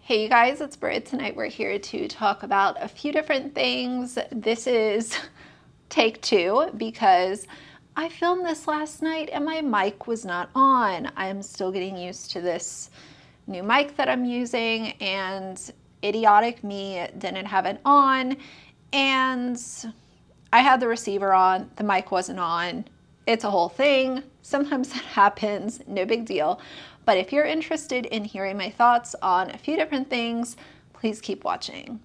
Hey you guys, it's Britt. Tonight we're here to talk about a few different things. This is take two because I filmed this last night and my mic was not on. I'm still getting used to this new mic that I'm using, and idiotic me didn't have it on, and I had the receiver on, the mic wasn't on. It's a whole thing. Sometimes that happens, no big deal. But if you're interested in hearing my thoughts on a few different things, please keep watching.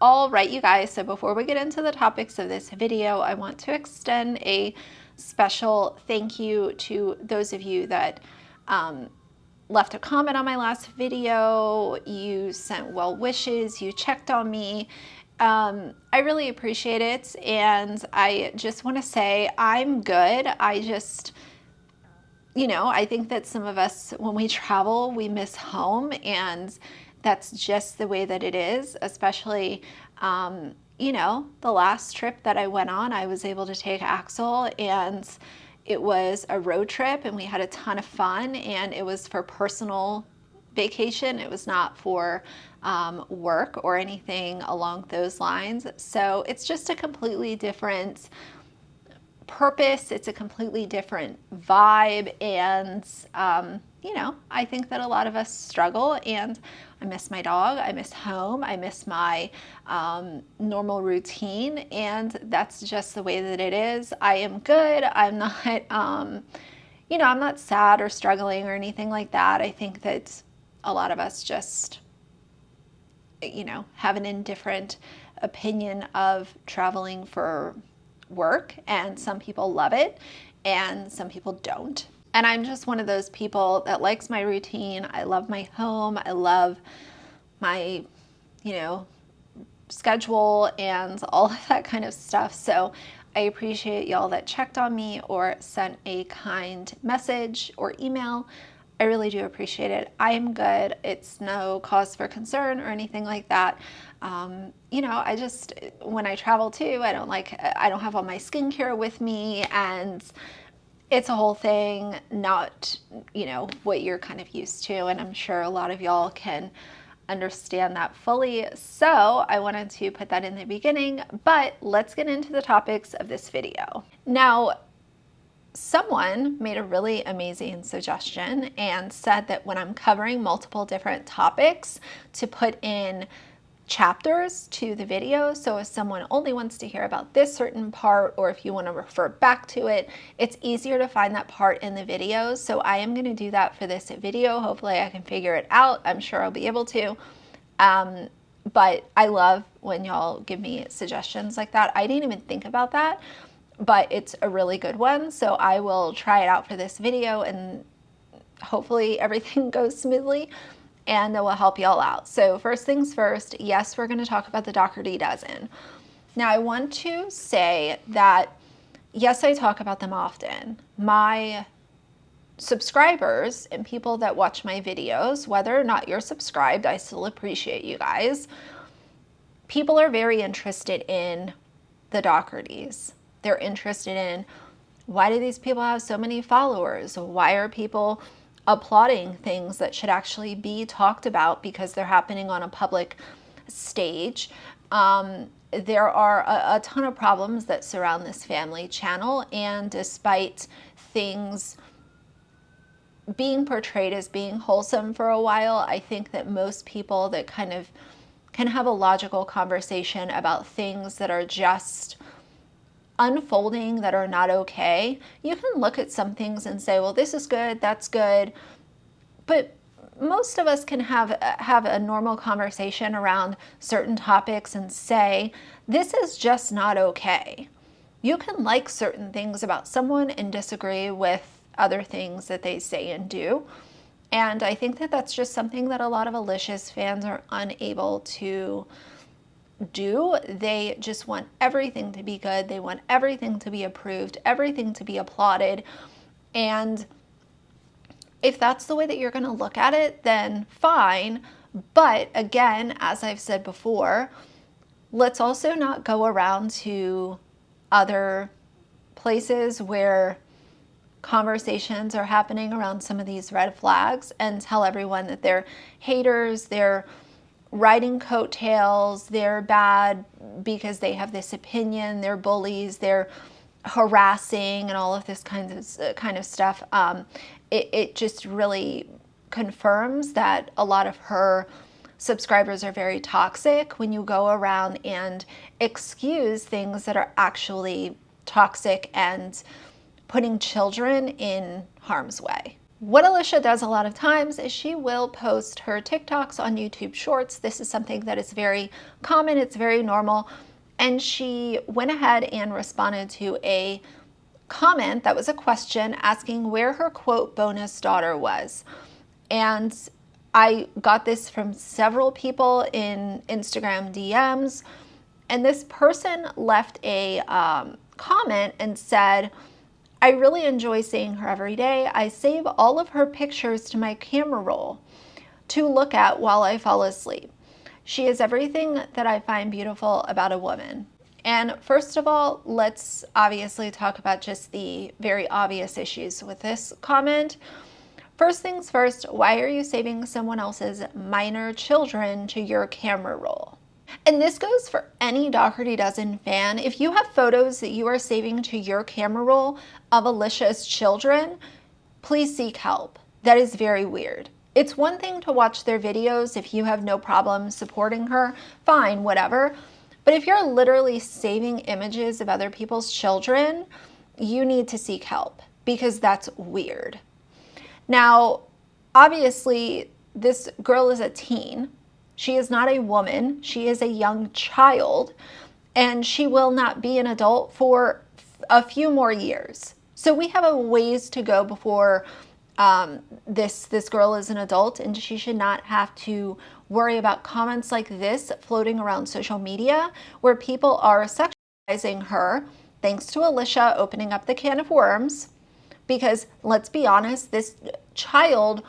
All right, you guys, so before we get into the topics of this video, I want to extend a special thank you to those of you that left a comment on my last video. You sent well wishes, you checked on me. I really appreciate it, and I just want to say I'm good. I think that some of us, when we travel, we miss home, and that's just the way that it is, especially, the last trip that I went on, I was able to take Axel, and it was a road trip, and we had a ton of fun, and it was for personal vacation. It was not for work or anything along those lines. So it's just a completely different purpose. It's a completely different vibe, and I think that a lot of us struggle, and I miss my dog, I miss home, I miss my normal routine, and that's just the way that it is. I am good. I'm not I'm not sad or struggling or anything like that. I think that a lot of us just have an indifferent opinion of traveling for work, and some people love it and some people don't. And I'm just one of those people that likes my routine. I love my home. I love my, schedule and all of that kind of stuff. So I appreciate y'all that checked on me or sent a kind message or email. I really do appreciate it. I am good. It's no cause for concern or anything like that. I just, when I travel too, I don't have all my skincare with me, and it's a whole thing, not, what you're kind of used to. And I'm sure a lot of y'all can understand that fully. So I wanted to put that in the beginning, but let's get into the topics of this video. Now, someone made a really amazing suggestion and said that when I'm covering multiple different topics, to put in chapters to the video. So if someone only wants to hear about this certain part, or if you want to refer back to it, it's easier to find that part in the videos. So I am going to do that for this video. Hopefully I can figure it out. I'm sure I'll be able to. But I love when y'all give me suggestions like that. I didn't even think about that, but it's a really good one. So I will try it out for this video, and hopefully everything goes smoothly, and that will help y'all out. So first things first, yes, we're going to talk about the Dougherty Dozen. Now I want to say that, yes, I talk about them often. My subscribers and people that watch my videos, whether or not you're subscribed, I still appreciate you guys. People are very interested in the Doughertys. They're interested in, why do these people have so many followers? Why are people applauding things that should actually be talked about because they're happening on a public stage? There are a ton of problems that surround this family channel, and despite things being portrayed as being wholesome for a while, I think that most people that kind of can have a logical conversation about things that are just unfolding that are not okay. You can look at some things and say, well, this is good, that's good, but most of us can have a normal conversation around certain topics and say, this is just not okay. You can like certain things about someone and disagree with other things that they say and do. And I think that that's just something that a lot of Alicia's fans are unable to do. They just want everything to be good. They want everything to be approved, everything to be applauded. And if that's the way that you're going to look at it, then fine. But again, as I've said before, Let's also not go around to other places where conversations are happening around some of these red flags and tell everyone that they're haters, they're riding coattails, they're bad because they have this opinion, they're bullies, they're harassing, and all of this kind of stuff. It just really confirms that a lot of her subscribers are very toxic when you go around and excuse things that are actually toxic and putting children in harm's way. What Alicia does a lot of times is she will post her TikToks on YouTube Shorts. This is something that is very common, it's very normal. And she went ahead and responded to a comment that was a question asking where her quote bonus daughter was. And I got this from several people in Instagram DMs. And this person left a comment and said, I really enjoy seeing her every day. I save all of her pictures to my camera roll to look at while I fall asleep. She is everything that I find beautiful about a woman. And first of all, let's obviously talk about just the very obvious issues with this comment. First things first, why are you saving someone else's minor children to your camera roll? And this goes for any Dougherty Dozen fan. If you have photos that you are saving to your camera roll of Alicia's children, please seek help. That is very weird. It's one thing to watch their videos if you have no problem supporting her, fine, whatever. But if you're literally saving images of other people's children, you need to seek help because that's weird. Now, obviously, this girl is a teen. She is not a woman. She is a young child, and she will not be an adult for a few more years. So we have a ways to go before this girl is an adult, and she should not have to worry about comments like this floating around social media where people are sexualizing her, thanks to Alicia opening up the can of worms. Because let's be honest, this child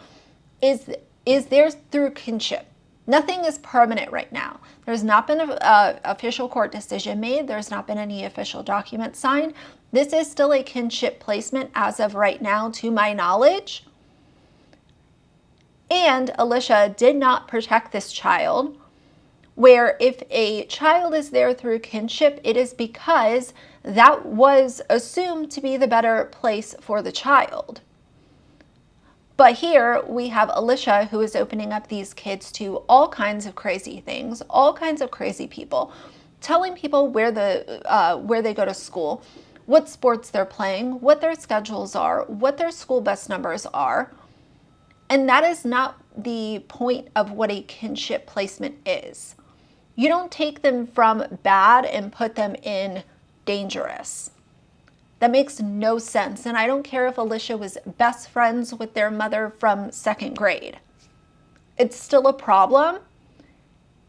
is there through kinship. Nothing is permanent right now. There's not been an official court decision made. There's not been any official document signed. This is still a kinship placement as of right now, to my knowledge. And Alicia did not protect this child, where if a child is there through kinship, it is because that was assumed to be the better place for the child. But here we have Alicia, who is opening up these kids to all kinds of crazy things, all kinds of crazy people, telling people where they go to school, what sports they're playing, what their schedules are, what their school bus numbers are. And that is not the point of what a kinship placement is. You don't take them from bad and put them in dangerous. That makes no sense. And I don't care if Alicia was best friends with their mother from second grade. It's still a problem.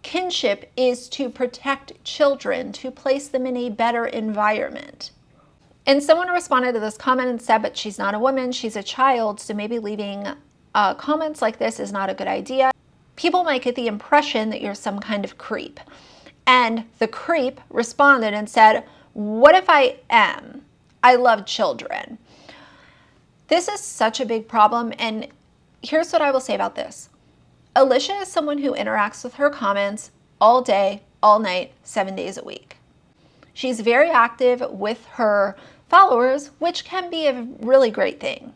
Kinship is to protect children, to place them in a better environment. And someone responded to this comment and said, but she's not a woman, she's a child, so maybe leaving comments like this is not a good idea. People might get the impression that you're some kind of creep. And the creep responded and said, what if I am? I love children. This is such a big problem, and here's what I will say about this. Alicia is someone who interacts with her comments all day, all night, 7 days a week. She's very active with her followers, which can be a really great thing.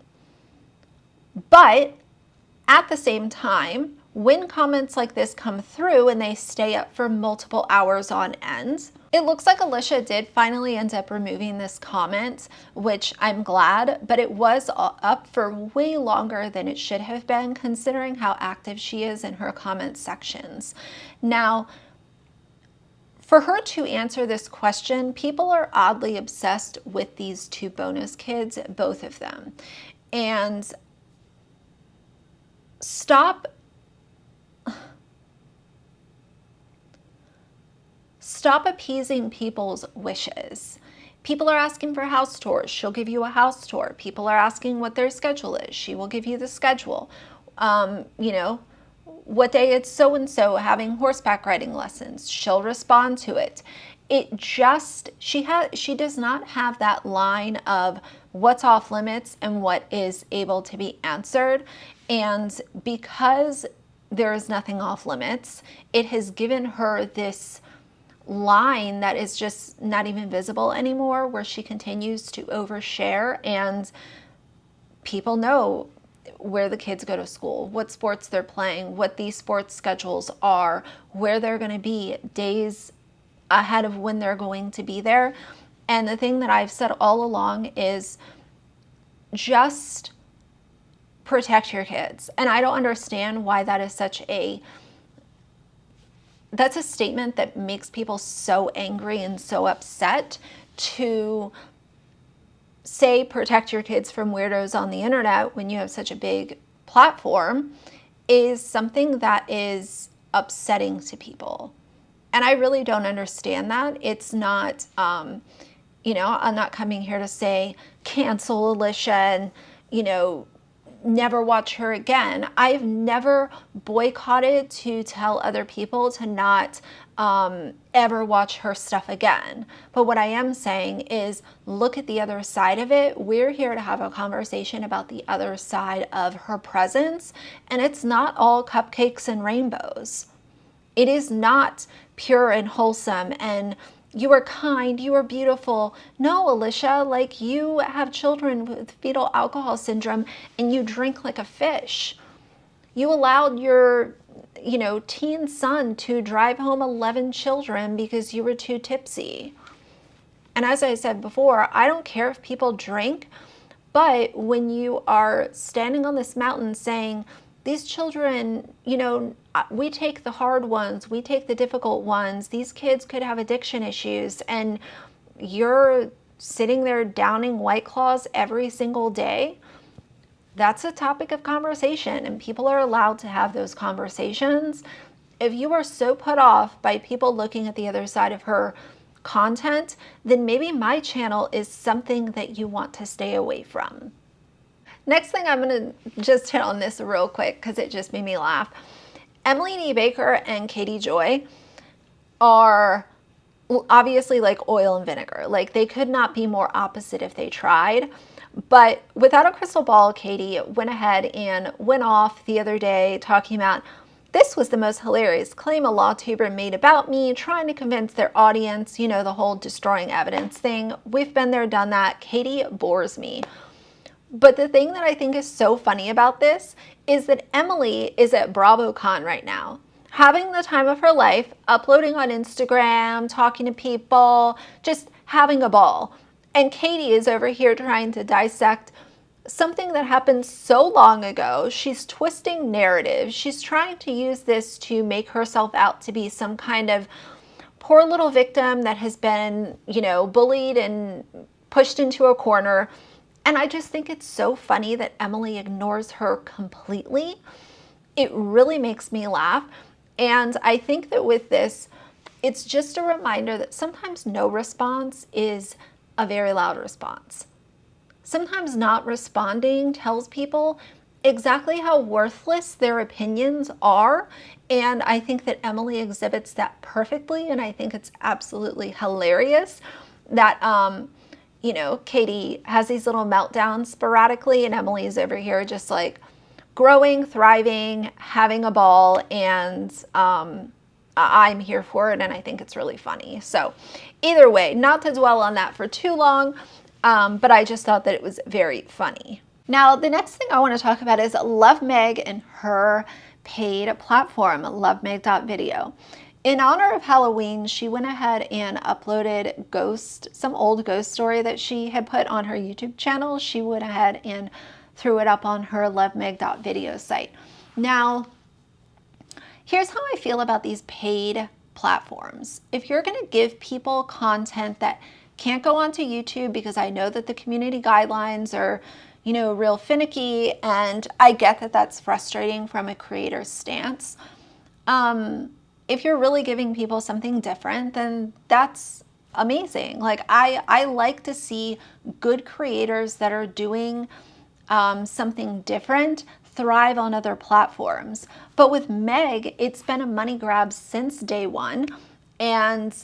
But at the same time, when comments like this come through and they stay up for multiple hours on end, it looks like Alicia did finally end up removing this comment, which I'm glad, but it was up for way longer than it should have been, considering how active she is in her comment sections. Now, for her to answer this question, people are oddly obsessed with these two bonus kids, both of them. And stop appeasing people's wishes. People are asking for house tours. She'll give you a house tour. People are asking what their schedule is. She will give you the schedule. what day it's so-and-so having horseback riding lessons. She'll respond to it. She does not have that line of what's off limits and what is able to be answered. And because there is nothing off limits, it has given her this line that is just not even visible anymore, where she continues to overshare, and people know where the kids go to school, what sports they're playing, what these sports schedules are, where they're going to be days ahead of when they're going to be there. And the thing that I've said all along is just protect your kids. And I don't understand why that is that's a statement that makes people so angry and so upset. To say protect your kids from weirdos on the internet when you have such a big platform is something that is upsetting to people. And I really don't understand that. It's not, I'm not coming here to say cancel Alicia and, never watch her again. I've never boycotted to tell other people to not ever watch her stuff again. But what I am saying is look at the other side of it. We're here to have a conversation about the other side of her presence. And it's not all cupcakes and rainbows. It is not pure and wholesome and you are kind, you are beautiful. No, Alicia, like you have children with fetal alcohol syndrome and you drink like a fish. You allowed your, teen son to drive home 11 children because you were too tipsy. And as I said before, I don't care if people drink, but when you are standing on this mountain saying, these children, we take the hard ones, we take the difficult ones, these kids could have addiction issues, and you're sitting there downing White Claws every single day, that's a topic of conversation, and people are allowed to have those conversations. If you are so put off by people looking at the other side of her content, then maybe my channel is something that you want to stay away from. Next thing, I'm going to just hit on this real quick because it just made me laugh. Emily E. Baker and Katie Joy are obviously like oil and vinegar. Like they could not be more opposite if they tried. But without a crystal ball, Katie went ahead and went off the other day talking about, this was the most hilarious claim a law tuber made about me, trying to convince their audience, the whole destroying evidence thing. We've been there, done that. Katie bores me. But the thing that I think is so funny about this is that Emily is at BravoCon right now, having the time of her life, uploading on Instagram, talking to people, just having a ball. And Katie is over here trying to dissect something that happened so long ago. She's twisting narrative. She's trying to use this to make herself out to be some kind of poor little victim that has been, bullied and pushed into a corner. And I just think it's so funny that Emily ignores her completely. It really makes me laugh. And I think that with this, it's just a reminder that sometimes no response is a very loud response. Sometimes not responding tells people exactly how worthless their opinions are. And I think that Emily exhibits that perfectly. And I think it's absolutely hilarious that, Katie has these little meltdowns sporadically, and Emily is over here just like growing, thriving, having a ball, and I'm here for it, and I think it's really funny. So either way, not to dwell on that for too long, but I just thought that it was very funny. Now, the next thing I want to talk about is Love Meg and her paid platform, lovemeg.video. In honor of Halloween, she went ahead and uploaded some old ghost story that she had put on her YouTube channel. She went ahead and threw it up on her lovemeg.video site. Now, here's how I feel about these paid platforms. If you're going to give people content that can't go onto YouTube, because I know that the community guidelines are, real finicky, and I get that that's frustrating from a creator's stance. If you're really giving people something different, then that's amazing. Like I like to see good creators that are doing something different thrive on other platforms. But with Meg, it's been a money grab since day one. And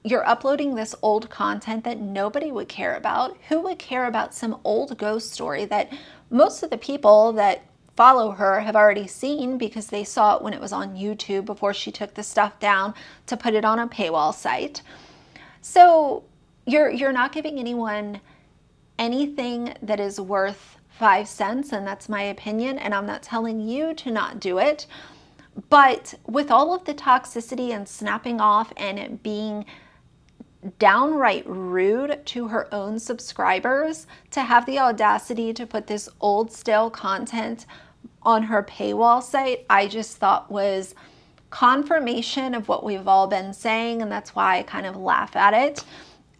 you're uploading this old content that nobody would care about. Who would care about some old ghost story that most of the people that follow her have already seen because they saw it when it was on YouTube before she took the stuff down to put it on a paywall site? So you're not giving anyone anything that is worth 5 cents, and that's my opinion, and I'm not telling you to not do it. But with all of the toxicity and snapping off and it being downright rude to her own subscribers, to have the audacity to put this old stale content on her paywall site, I just thought was confirmation of what we've all been saying, and that's why I kind of laugh at it.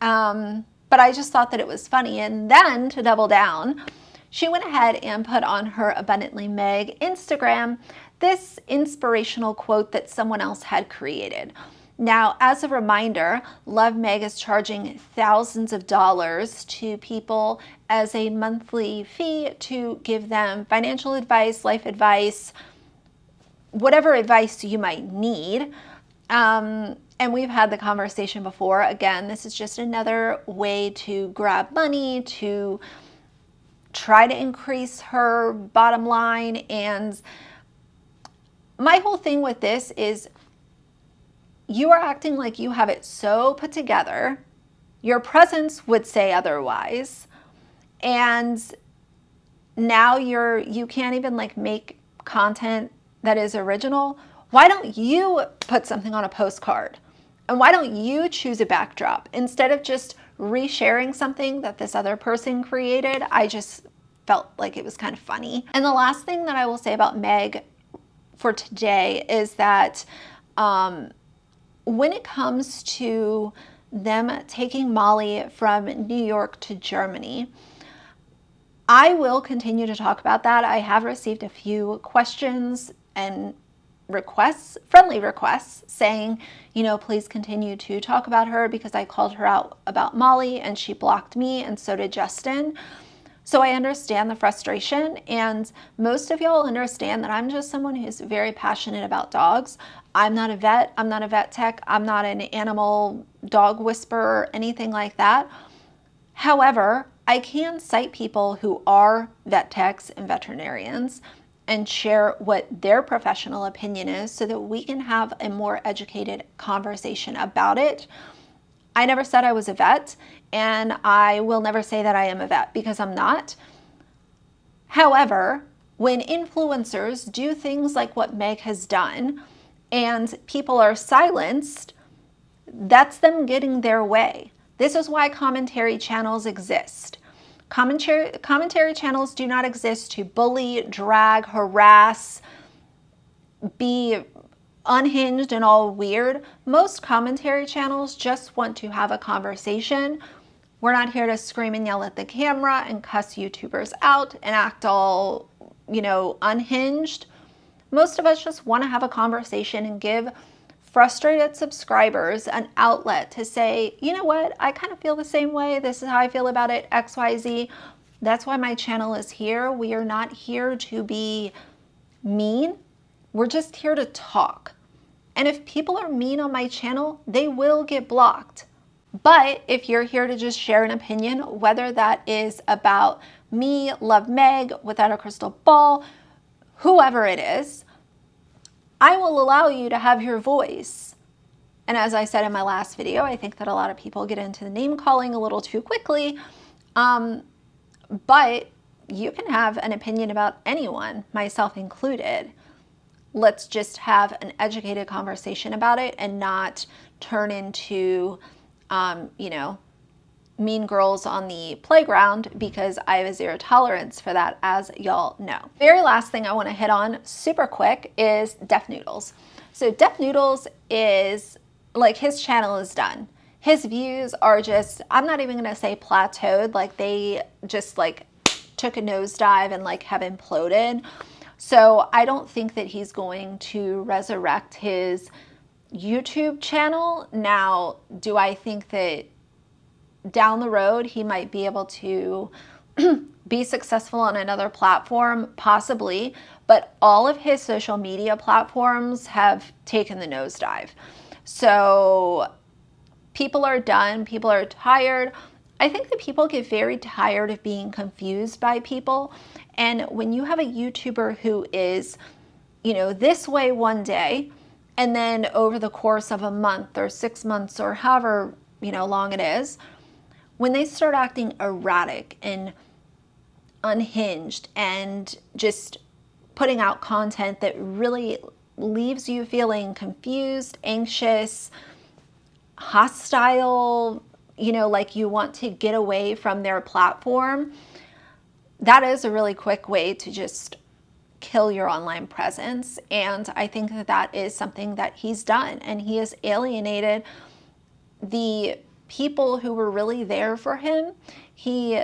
But I just thought that it was funny. And then to double down, she went ahead and put on her Abundantly Meg Instagram this inspirational quote that someone else had created. Now, as a reminder, Love Meg is charging thousands of dollars to people as a monthly fee to give them financial advice, life advice, whatever advice you might need. And we've had the conversation before. Again, this is just another way to grab money, to try to increase her bottom line. And my whole thing with this is you are acting like you have it so put together. Your presence would say otherwise. And now you can't even like make content that is original. Why don't you put something on a postcard? And why don't you choose a backdrop instead of just resharing something that this other person created? I just felt like it was kind of funny. And the last thing that I will say about Meg for today is that when it comes to them taking Molly from New York to Germany, I will continue to talk about that. I have received a few questions and requests, friendly requests, saying, you know, please continue to talk about her because I called her out about Molly and she blocked me, and so did Justin. So I understand the frustration, and most of y'all understand that I'm just someone who's very passionate about dogs. I'm not a vet. I'm not a vet tech. I'm not an animal dog whisperer, anything like that. However, I can cite people who are vet techs and veterinarians and share what their professional opinion is so that we can have a more educated conversation about it. I never said I was a vet, and I will never say that I am a vet because I'm not. However, when influencers do things like what Meg has done and people are silenced, that's them getting their way. This is why commentary channels exist. Commentary channels do not exist to bully, drag, harass, be unhinged and all weird. Most commentary channels just want to have a conversation. We're not here to scream and yell at the camera and cuss YouTubers out and act all, you know, unhinged. Most of us just want to have a conversation and give frustrated subscribers an outlet to say, you know what, I kind of feel the same way. This is how I feel about it, XYZ. That's why my channel is here. We are not here to be mean. We're just here to talk. And if people are mean on my channel, they will get blocked. But if you're here to just share an opinion, whether that is about me, Love Meg, Without a Crystal Ball, whoever it is, I will allow you to have your voice. And as I said in my last video, I think that a lot of people get into the name calling a little too quickly. But you can have an opinion about anyone, myself included. Let's just have an educated conversation about it and not turn into, you know, mean girls on the playground, because I have a zero tolerance for that, as y'all know. Very last thing I want to hit on super quick is Def Noodles. So Def Noodles is like, his channel is done. His views are just, I'm not even going to say plateaued, like they just like took a nosedive and like have imploded. So I don't think that he's going to resurrect his YouTube channel. Now, do I think that down the road he might be able to be successful on another platform? Possibly, but all of his social media platforms have taken the nosedive. So people are done, people are tired. I think that people get very tired of being confused by people. And when you have a YouTuber who is, this way one day, and then over the course of a month or 6 months or however, long it is, when they start acting erratic and unhinged and just putting out content that really leaves you feeling confused, anxious, hostile, like you want to get away from their platform, that is a really quick way to just kill your online presence. And I think that that is something that he's done, and he has alienated the people who were really there for him. He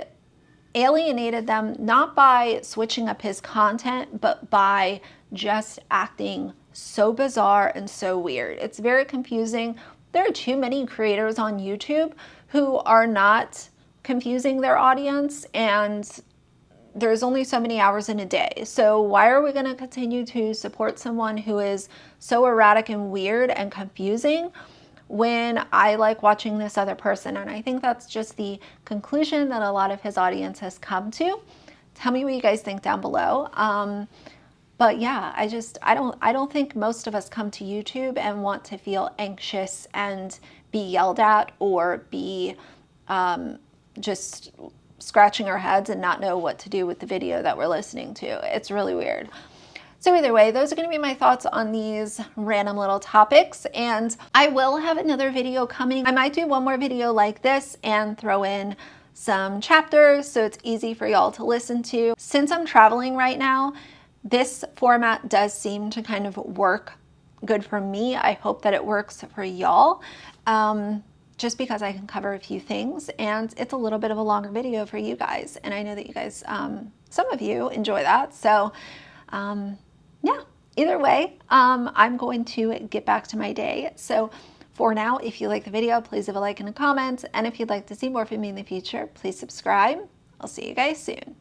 alienated them not by switching up his content, but by just acting so bizarre and so weird. It's very confusing. There are too many creators on YouTube who are not confusing their audience, and there's only so many hours in a day. So why are we going to continue to support someone who is so erratic and weird and confusing when I like watching this other person? And I think that's just the conclusion that a lot of his audience has come to. Tell me what you guys think down below. But yeah, I don't think most of us come to YouTube and want to feel anxious and be yelled at or be just scratching our heads and not know what to do with the video that we're listening to. It's really weird. So either way, those are going to be my thoughts on these random little topics, and I will have another video coming. I might do one more video like this and throw in some chapters so it's easy for y'all to listen to. Since I'm traveling right now, this format does seem to kind of work good for me. I hope that it works for y'all. Just because I can cover a few things, and it's a little bit of a longer video for you guys. And I know that you guys, some of you enjoy that. So yeah, either way, I'm going to get back to my day. So for now, if you like the video, please leave a like and a comment. And if you'd like to see more from me in the future, please subscribe. I'll see you guys soon.